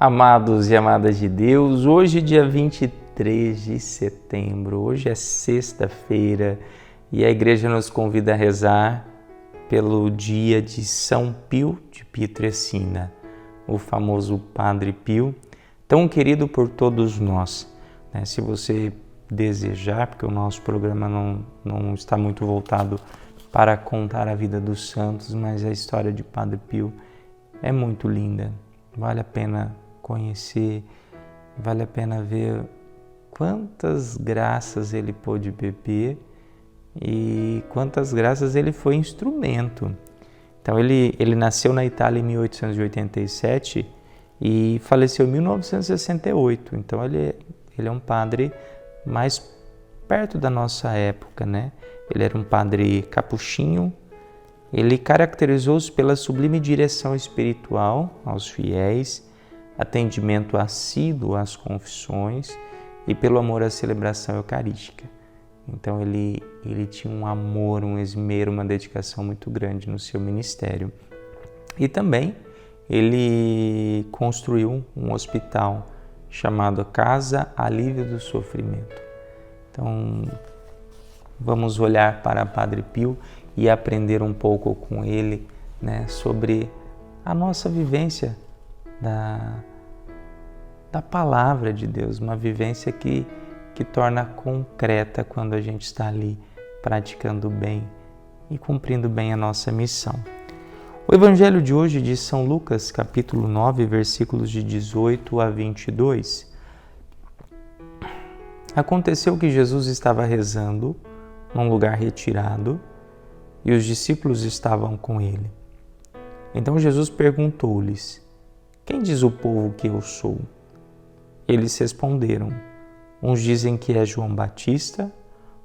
Amados e amadas de Deus, hoje dia 23 de setembro, hoje é sexta-feira e a igreja nos convida a rezar pelo dia de São Pio de Pietrelcina, o famoso Padre Pio, tão querido por todos nós. Se você desejar, porque o nosso programa não está muito voltado para contar a vida dos santos, mas a história de Padre Pio é muito linda, vale a pena conhecer, vale a pena ver quantas graças ele pôde beber e quantas graças ele foi instrumento. Então ele nasceu na Itália em 1887 e faleceu em 1968, então ele é um padre mais perto da nossa época, né? Ele era um padre capuchinho. Ele caracterizou-se pela sublime direção espiritual aos fiéis, atendimento assíduo às confissões e pelo amor à celebração eucarística. Então ele tinha um amor, um esmero, uma dedicação muito grande no seu ministério. E também ele construiu um hospital chamado Casa Alívio do Sofrimento. Então vamos olhar para Padre Pio e aprender um pouco com ele, né, sobre a nossa vivência da palavra de Deus, uma vivência que torna concreta quando a gente está ali praticando bem e cumprindo bem a nossa missão. O Evangelho de hoje de São Lucas, capítulo 9, versículos de 18 a 22. Aconteceu que Jesus estava rezando num lugar retirado e os discípulos estavam com ele. Então Jesus perguntou-lhes: quem diz o povo que eu sou? Eles responderam: uns dizem que é João Batista,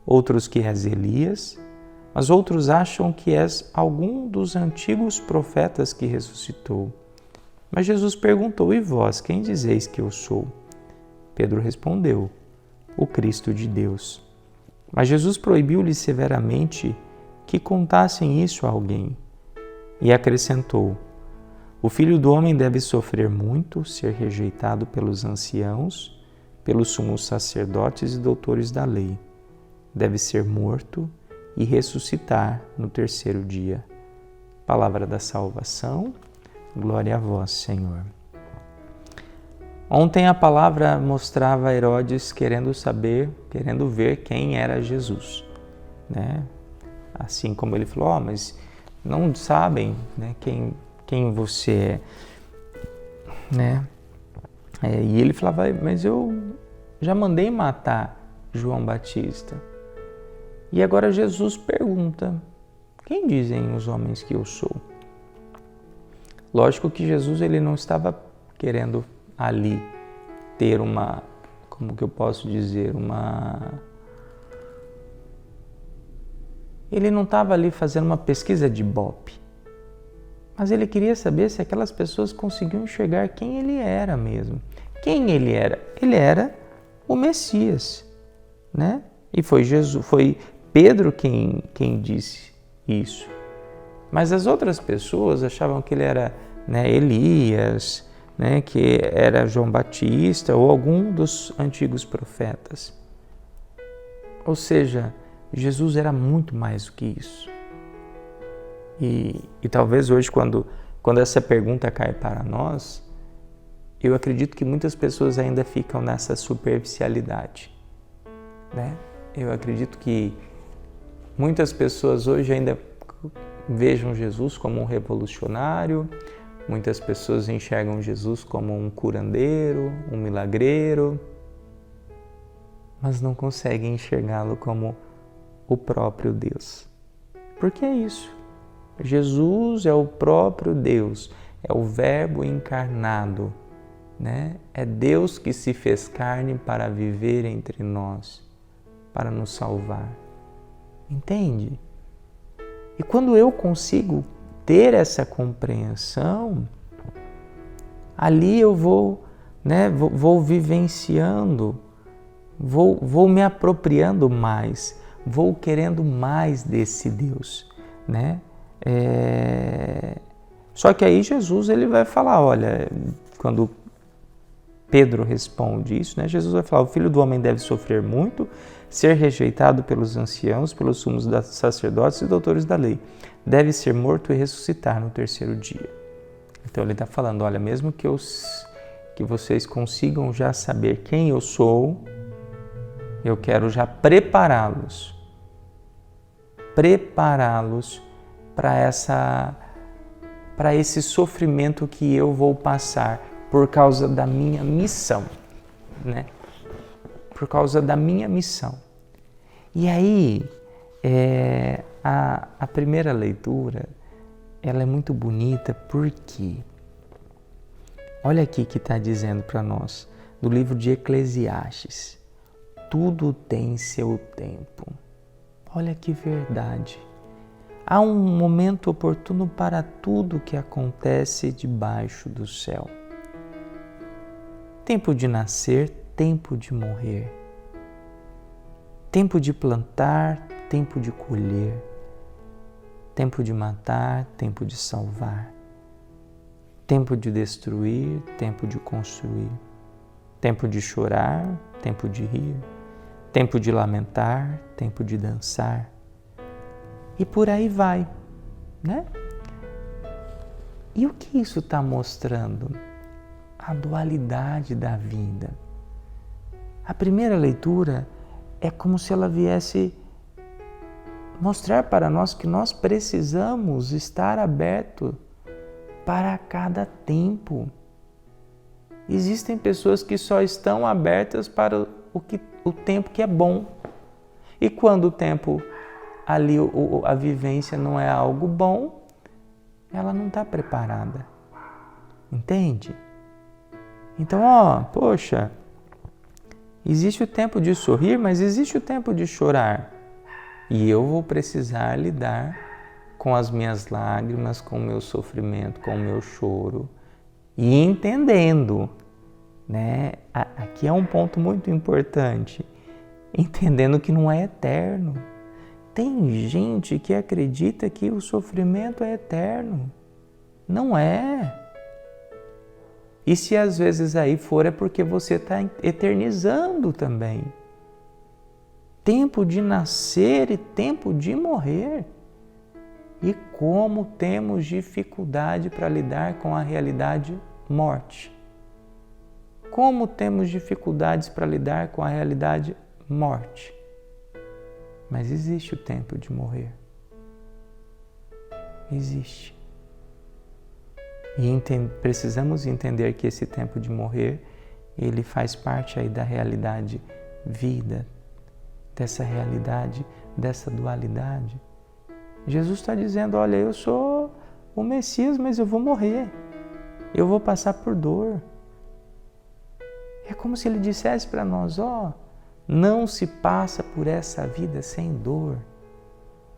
outros que és Elias, mas outros acham que és algum dos antigos profetas que ressuscitou. Mas Jesus perguntou: e vós, quem dizeis que eu sou? Pedro respondeu: o Cristo de Deus. Mas Jesus proibiu-lhes severamente que contassem isso a alguém e acrescentou: o Filho do Homem deve sofrer muito, ser rejeitado pelos anciãos, pelos sumos sacerdotes e doutores da lei. Deve ser morto e ressuscitar no terceiro dia. Palavra da salvação, glória a vós, Senhor. Ontem a palavra mostrava Herodes querendo ver quem era Jesus, né? Assim como ele falou: mas não sabem, né, quem você é, né? E ele falava: mas eu já mandei matar João Batista. E agora Jesus pergunta: quem dizem os homens que eu sou? Lógico que Jesus ele não estava querendo ali ter ele não estava ali fazendo uma pesquisa de Ibope, mas ele queria saber se aquelas pessoas conseguiam enxergar quem ele era mesmo. Quem ele era? Ele era o Messias, né? E foi Pedro quem disse isso. Mas as outras pessoas achavam que ele era, né, Elias, né, que era João Batista ou algum dos antigos profetas. Ou seja, Jesus era muito mais do que isso. E talvez hoje, quando essa pergunta cai para nós, eu acredito que muitas pessoas ainda ficam nessa superficialidade, né? Eu acredito que muitas pessoas hoje ainda vejam Jesus como um revolucionário, muitas pessoas enxergam Jesus como um curandeiro, um milagreiro, mas não conseguem enxergá-lo como o próprio Deus. Porque é isso. Jesus é o próprio Deus, é o Verbo encarnado, né? É Deus que se fez carne para viver entre nós, para nos salvar. Entende? E quando eu consigo ter essa compreensão, ali eu vou vivenciando, vou me apropriando mais, vou querendo mais desse Deus, né? Só que aí Jesus ele vai falar: olha, quando Pedro responde isso, né? Jesus vai falar, o Filho do Homem deve sofrer muito, ser rejeitado pelos anciãos, pelos sumos sacerdotes e doutores da lei. Deve ser morto e ressuscitar no terceiro dia. Então ele está falando, olha, mesmo que vocês consigam já saber quem eu sou, eu quero já prepará-los para esse sofrimento que eu vou passar por causa da minha missão, né? Por causa da minha missão. E aí, a primeira leitura, ela é muito bonita porque, olha aqui que está dizendo para nós, do livro de Eclesiastes, tudo tem seu tempo. Olha que verdade. Há um momento oportuno para tudo que acontece debaixo do céu. Tempo de nascer, tempo de morrer. Tempo de plantar, tempo de colher. Tempo de matar, tempo de salvar. Tempo de destruir, tempo de construir. Tempo de chorar, tempo de rir. Tempo de lamentar, tempo de dançar. E por aí vai, né? E o que isso está mostrando? A dualidade da vida. A primeira leitura é como se ela viesse mostrar para nós que nós precisamos estar aberto para cada tempo. Existem pessoas que só estão abertas para o tempo que é bom. E quando o tempo ali, a vivência não é algo bom, ela não está preparada. Entende? Então, poxa, existe o tempo de sorrir, mas existe o tempo de chorar. E eu vou precisar lidar com as minhas lágrimas, com o meu sofrimento, com o meu choro. E entendendo, né? Aqui é um ponto muito importante. Entendendo que não é eterno. Tem gente que acredita que o sofrimento é eterno. Não é. E se às vezes aí for, é porque você está eternizando também. Tempo de nascer e tempo de morrer. E como temos dificuldade para lidar com a realidade morte. Como temos dificuldades para lidar com a realidade morte. Mas existe o tempo de morrer. Existe. E precisamos entender que esse tempo de morrer, ele faz parte aí da realidade vida, dessa realidade, dessa dualidade. Jesus está dizendo, olha, eu sou o Messias, mas eu vou morrer. Eu vou passar por dor. É como se ele dissesse para nós, não se passa por essa vida sem dor.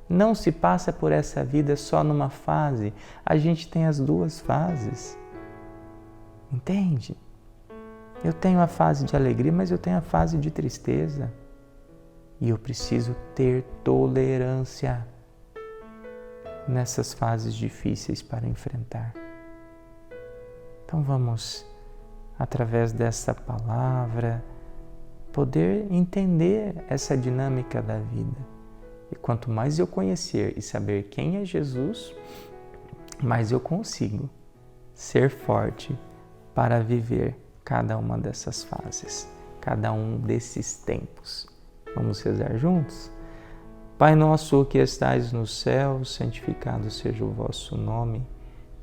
Não se passa por essa vida só numa fase. A gente tem as duas fases. Entende? Eu tenho a fase de alegria, mas eu tenho a fase de tristeza. E eu preciso ter tolerância nessas fases difíceis para enfrentar. Então vamos, através dessa palavra, poder entender essa dinâmica da vida. E quanto mais eu conhecer e saber quem é Jesus, mais eu consigo ser forte para viver cada uma dessas fases, cada um desses tempos. Vamos rezar juntos? Pai nosso que estais no céu, santificado seja o vosso nome.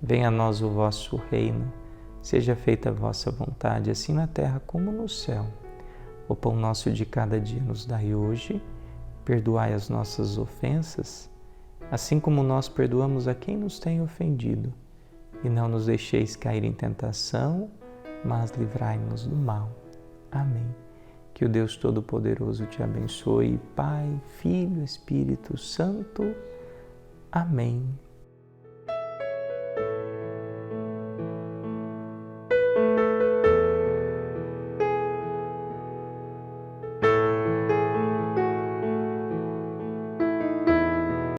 Venha a nós o vosso reino. Seja feita a vossa vontade, assim na terra como no céu. O pão nosso de cada dia nos dai hoje. Perdoai as nossas ofensas, assim como nós perdoamos a quem nos tem ofendido. E não nos deixeis cair em tentação, mas livrai-nos do mal. Amém. Que o Deus Todo-Poderoso te abençoe, Pai, Filho, Espírito Santo. Amém.